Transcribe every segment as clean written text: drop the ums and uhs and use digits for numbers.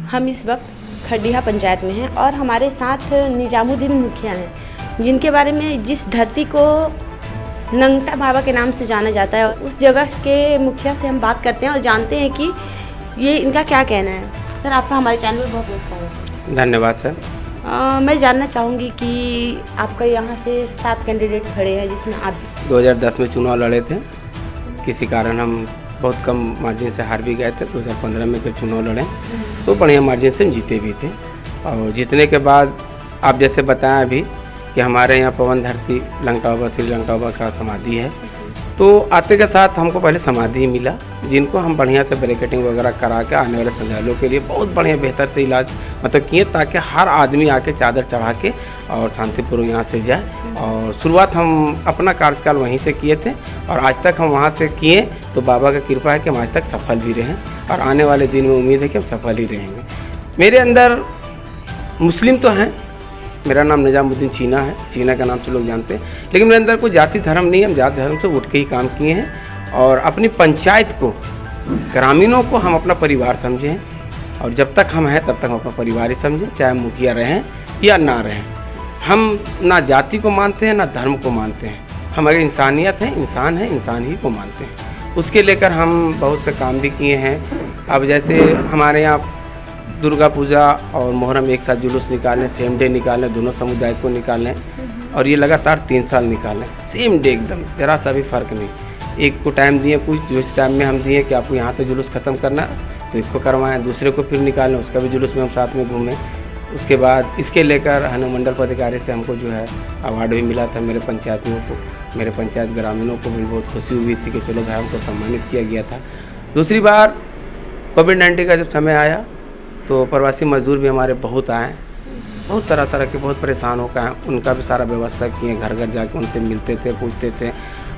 हम इस वक्त खडीहा पंचायत में हैं और हमारे साथ निजामुद्दीन मुखिया हैं, जिनके बारे में जिस धरती को नंगटा बाबा के नाम से जाना जाता है, उस जगह के मुखिया से हम बात करते हैं और जानते हैं कि ये इनका क्या कहना है। सर, आपका हमारे चैनल में बहुत बहुत स्वागत है। धन्यवाद सर। मैं जानना चाहूँगी कि आपका यहाँ से 7 कैंडिडेट खड़े हैं, जिसमें आप 2010 में चुनाव लड़े थे। किसी कारण हम बहुत कम मार्जिन से हार भी गए थे। 2015 में जब चुनाव लड़े तो बढ़िया मार्जिन से जीते भी थे। और जीतने के बाद आप जैसे बताएं अभी कि हमारे यहाँ पवन धरती लंका बाबा श्री लंका बाबा का समाधि है, तो आते के साथ हमको पहले समाधि मिला, जिनको हम बढ़िया से ब्रैकेटिंग वगैरह करा के आने वाले श्रद्धालुओं के लिए बहुत बढ़िया बेहतर से इलाज मतलब किए, ताकि हर आदमी आके चादर चढ़ा के और शांतिपूर्वक यहाँ से जाए। और शुरुआत हम अपना कार्यकाल वहीं से किए थे और आज तक हम वहाँ से किए, तो बाबा का कृपा है कि हम आज तक सफल भी रहें और आने वाले दिन में उम्मीद है कि हम सफल ही रहेंगे। मेरे अंदर मुस्लिम तो हैं, मेरा नाम निजामुद्दीन चीना है, चीना का नाम से लोग जानते हैं, लेकिन मेरे अंदर कोई जाति धर्म नहीं है। हम जाति धर्म से उठ के ही काम किए हैं और अपनी पंचायत को, ग्रामीणों को हम अपना परिवार समझे हैं और जब तक हम हैं तब तक हम अपना परिवार ही समझें, चाहे मुखिया रहें या ना रहें। हम ना जाति को मानते हैं ना धर्म को मानते हैं। हम अगर इंसानियत है, इंसान है, इंसान ही को मानते हैं। उसके लेकर हम बहुत से काम भी किए हैं। अब जैसे हमारे यहाँ दुर्गा पूजा और मुहर्रम एक साथ जुलूस निकालें, सेम डे निकालें, दोनों समुदाय को निकालें और ये लगातार 3 साल निकालें, सेम डे एकदम, ज़रा सा भी फ़र्क नहीं। एक को टाइम दिए, कुछ जिस टाइम में हम दिए कि आपको यहाँ पे जुलूस ख़त्म करना तो इसको करवाएं, दूसरे को फिर निकालें, उसका भी जुलूस में हम साथ में घूमें। उसके बाद इसके लेकर हनुमंडल पदाधिकारी से हमको जो है अवार्ड भी मिला था। मेरे पंचायतियों को, मेरे पंचायत ग्रामीणों को भी बहुत खुशी हुई थी कि चलो भाई हमको सम्मानित किया गया था। दूसरी बार कोविड-19 का जब समय आया तो प्रवासी मजदूर भी हमारे बहुत आए, बहुत तरह तरह के, बहुत परेशान होकर आए। उनका भी सारा व्यवस्था किए, घर घर जाके उनसे मिलते थे, पूछते थे,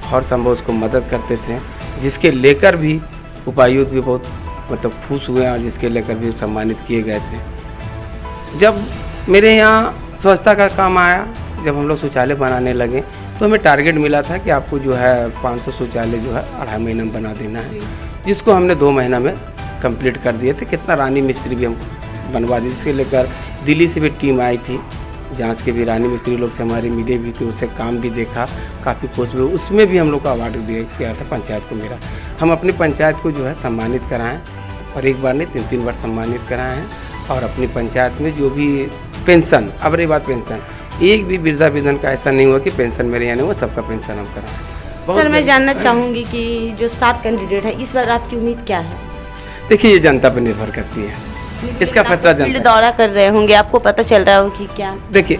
हर संभव उसको मदद करते थे, जिसके लेकर भी उपायुक्त भी बहुत मतलब खुश हुए और जिसके लेकर भी सम्मानित किए गए थे। जब मेरे यहाँ स्वच्छता का काम आया, जब हम लोग शौचालय बनाने लगे तो हमें टारगेट मिला था कि आपको जो है 500 शौचालय जो है 2.5 महीने में बना देना है, जिसको हमने 2 महीना में कंप्लीट कर दिए थे। कितना रानी मिस्त्री भी हम बनवा दी, जिसके लेकर दिल्ली से भी टीम आई थी जांच के भी, रानी मिस्त्री लोग से हमारी मिले भी थे, उससे काम भी देखा, काफ़ी खुश हुए। उसमें भी हम लोग को अवार्ड दिया गया था पंचायत को मेरा। हम अपनी पंचायत को जो है सम्मानित कराएं और एक बार नहीं 3-3 बार सम्मानित कराए हैं। और अपनी पंचायत में जो भी पेंशन, अब रही बात पेंशन, एक भी वृद्धा वेतन का ऐसा नहीं हुआ कि पेंशन मेरे यहाँ नहीं हुआ, सबका पेंशन हम कराएं। सर, मैं जानना चाहूँगी कि जो 7 कैंडिडेट है, इस बार आपकी उम्मीद क्या है? देखिए, ये जनता पर निर्भर करती है, इसका फैसला जनता। दौरा कर रहे होंगे, आपको पता चल रहा हो कि क्या? देखिए,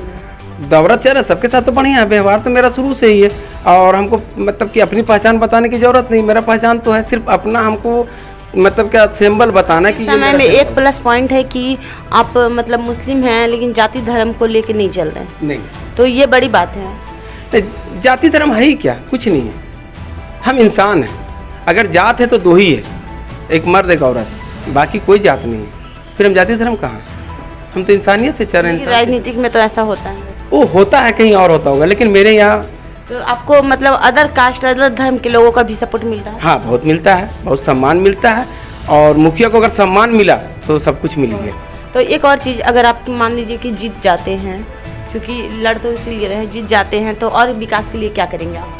दौरा चल रहा, सबके साथ तो बढ़िया है, व्यवहार तो मेरा शुरू से ही है और हमको मतलब कि अपनी पहचान बताने की ज़रूरत नहीं। मेरा पहचान तो है सिर्फ अपना, हमको मतलब क्या सिंबल बताना कि समय में एक प्लस पॉइंट है कि आप मतलब मुस्लिम हैं लेकिन जाति धर्म को लेके नहीं चल रहे हैं। नहीं, तो ये बड़ी बात है। नहीं, जाति धर्म है ही क्या, कुछ नहीं है। हम इंसान हैं। अगर जात है तो 2 ही है, एक मर्द एक औरत, बाकी कोई जात नहीं है। फिर हम जाति धर्म कहाँ? हम तो इंसानियत से चल रहे हैं। राजनीतिक में तो ऐसा होता है। वो होता है, कहीं और होता होगा, लेकिन मेरे यहाँ तो आपको मतलब अदर कास्ट, अदर धर्म के लोगों का भी सपोर्ट मिलता है? हाँ, बहुत मिलता है, बहुत सम्मान मिलता है और मुखिया को अगर सम्मान मिला तो सब कुछ मिल गया। तो एक और चीज़, अगर आप मान लीजिए कि जीत जाते हैं, क्योंकि लड़ तो इसलिए रहे, जीत जाते हैं, तो और विकास के लिए क्या करेंगे आप?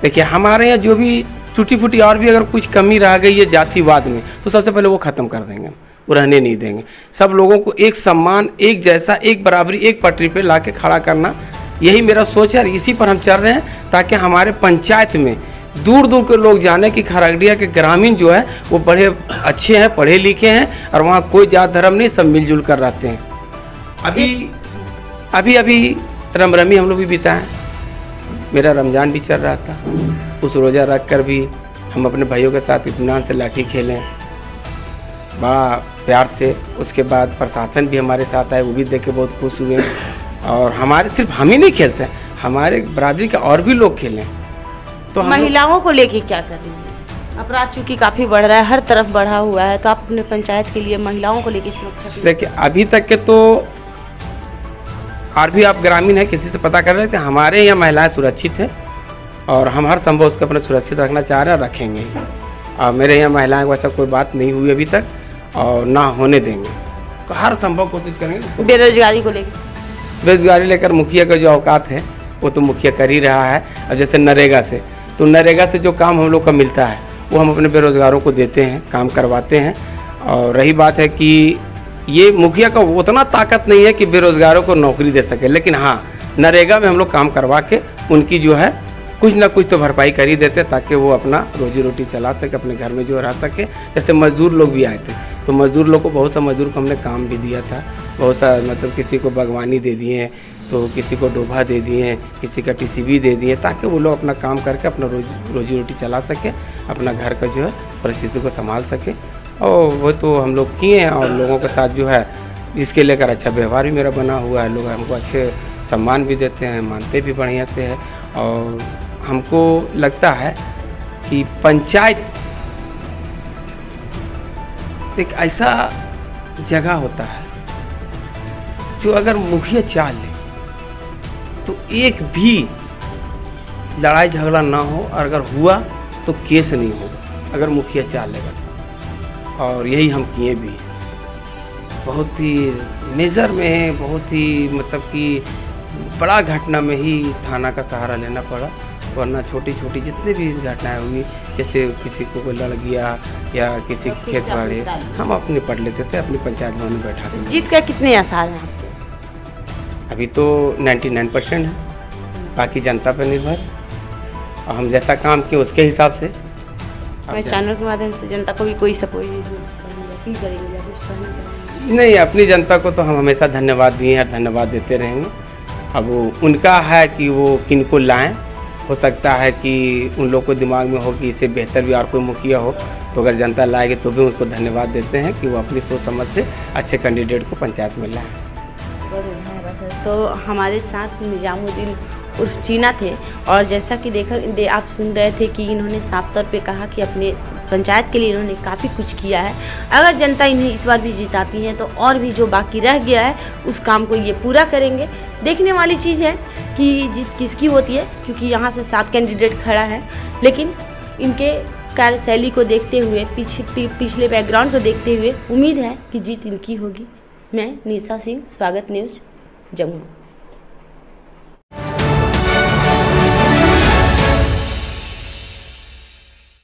देखिए, हमारे यहाँ जो भी टूटी फूटी और भी अगर कुछ कमी रह गई है जातिवाद में, तो सबसे पहले वो ख़त्म कर देंगे, वो रहने नहीं देंगे। सब लोगों को एक सम्मान, एक जैसा, एक बराबरी, एक पटरी पे ला के खड़ा करना, यही मेरा सोच है और इसी पर हम चल रहे हैं, ताकि हमारे पंचायत में दूर दूर के लोग जाने कि खरगडिया के ग्रामीण जो है वो बड़े अच्छे हैं, पढ़े लिखे हैं और वहाँ कोई जात धर्म नहीं, सब मिलजुल कर रहते हैं। अभी रमरमी हम लोग भी बिताएं। मेरा रमज़ान भी चल रहा था, उस रोज़ा रख कर भी हम अपने भाइयों के साथ इत्मीनान से लाठी खेलें, बड़ा प्यार से। उसके बाद प्रशासन भी हमारे साथ आए, वो भी देख के बहुत खुश हुए। और हमारे सिर्फ हम ही नहीं खेलते हैं, हमारे बरादरी के और भी लोग खेलें। तो महिलाओं को लेके क्या करेंगे? अपराध चूँकि काफ़ी बढ़ रहा है, हर तरफ बढ़ा हुआ है, तो आप अपने पंचायत के लिए महिलाओं को लेके सुरक्षा? देखिए, अभी तक के तो और भी आप ग्रामीण हैं, किसी से पता कर रहे थे, हमारे यहाँ महिलाएं सुरक्षित है और हम हर संभव उसको अपने सुरक्षित रखना चाह रहे हैं और रखेंगे। और मेरे यहाँ महिलाएं को ऐसा कोई बात नहीं हुई अभी तक और ना होने देंगे। हर संभव कोशिश करेंगे। बेरोजगारी को लेकर बेरोजगारी लेकर मुखिया का जो औकात है वो तो मुखिया कर ही रहा है। अब जैसे नरेगा से, तो नरेगा से जो काम हम लोग का मिलता है वो हम अपने बेरोजगारों को देते हैं, काम करवाते हैं। और रही बात है कि ये मुखिया का उतना ताकत नहीं है कि बेरोजगारों को नौकरी दे सके, लेकिन हाँ नरेगा में हम लोग काम करवा के उनकी जो है कुछ ना कुछ तो भरपाई कर ही देते ताकि वो अपना रोजी रोटी चला सके, अपने घर में जो रह सके। जैसे मजदूर लोग भी आए थे तो मजदूर लोग को, बहुत सा मजदूर को हमने काम भी दिया था। बहुत सा मतलब किसी को बागवानी दे दिए हैं, तो किसी को डोभा दे दिए हैं, किसी का टीसीबी दे दिए, ताकि वो लोग अपना काम करके अपना रोजी रोटी चला सके, अपना घर का जो है परिस्थिति को संभाल सके। और वो तो हम लोग किए हैं। और लोगों के साथ जो है इसके लेकर अच्छा व्यवहार भी मेरा बना हुआ है। लोग हमको अच्छे सम्मान भी देते हैं, मानते भी बढ़िया से है। और हमको लगता है कि पंचायत एक ऐसा जगह होता है जो अगर मुखिया चाह ले तो एक भी लड़ाई झगड़ा ना हो, और अगर हुआ तो केस नहीं होगा अगर मुखिया चाह लेगा। और यही हम किए भी हैं। बहुत ही मेजर में, बहुत ही मतलब कि बड़ा घटना में ही थाना का सहारा लेना पड़ा, वरना छोटी छोटी जितनी भी घटनाएं हुई, जैसे किसी को कोई लड़ गया या किसी के खेत बाड़े, हम अपने पढ़ लेते थे, अपनी पंचायत भवन में बैठा के। जीत का कितने आसार हैं आपके? अभी तो 99% है, बाकी जनता पर निर्भर। और हम जैसा काम किए उसके हिसाब से। चैनल के माध्यम से जनता को भी कोई सपोर्ट अपील करेंगे या कुछ कहना चाहेंगे? नहीं, अपनी जनता को तो हम हमेशा धन्यवाद दिए हैं, धन्यवाद देते रहेंगे। अब वो उनका है कि वो किनको लाएं। हो सकता है कि उन लोग को दिमाग में हो कि इससे बेहतर भी और कोई मुखिया हो, तो अगर जनता लाएगी तो भी उनको धन्यवाद देते हैं कि वो अपनी सोच समझ से अच्छे कैंडिडेट को पंचायत में लाएँ। तो हमारे साथ निजामुद्दीन उर्फ चीना थे, और जैसा कि आप सुन रहे थे कि इन्होंने साफ तौर पे कहा कि अपने पंचायत के लिए इन्होंने काफ़ी कुछ किया है। अगर जनता इन्हें इस बार भी जिताती है तो और भी जो बाकी रह गया है उस काम को ये पूरा करेंगे। देखने वाली चीज़ है कि जीत किसकी होती है, क्योंकि यहाँ से 7 कैंडिडेट खड़ा है, लेकिन इनके कार्यशैली को देखते हुए, पिछले बैकग्राउंड को देखते हुए उम्मीद है कि जीत इनकी होगी। मैं निशा सिंह, स्वागत न्यूज़, जमुई।